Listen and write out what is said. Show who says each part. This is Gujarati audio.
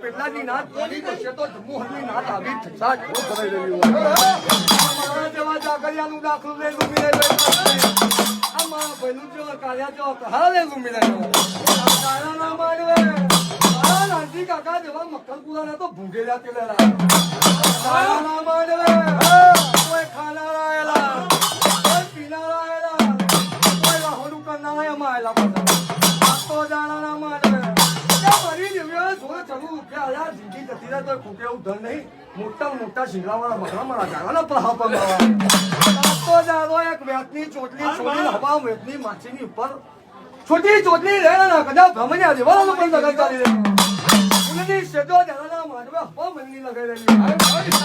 Speaker 1: પેટલાની નાત કોની કરશે તો જમ્મુહરની નાત આવી ઠસા ઠો કરાઈ રહી હોય મારા જેવા જાગરિયાનું દાખલું લઈ લૂમી લઈ આ મારા ભાઈનું જો કાળિયા જો કહા લઈ લૂમી લઈ કાળા ના માનવે આ નાનજી કાકા જેવા મક્કલપુરાના તો ભૂંગેલા તેલેલા કાળા ના માનવે કોઈ ખાના રાયેલા કોઈ પીના રાયેલા કોઈ વાહોડું કરનારા એમાં આયેલા બધા તો જાણા ના માનવે મરી દેવ્યો સોળ ચડું કે આયા જિંદગી જતી રહે તો ખૂટે એવું ધન નહીં મોટા મોટા શિંગલાવાળા મકડામાં જાવાના પ્રહાપણ તો જાણો એક વેતની ચોટલી છોડી હવા વેતની માછીની ઉપર છોટી ચોટલી રહે ના કદાચ ભમણ્યા દેવાળાનો પણ લગાઈ ચાલી રહ્યો ઉનની સેજો જાણા માનવે હવા મનની લગાઈ રહી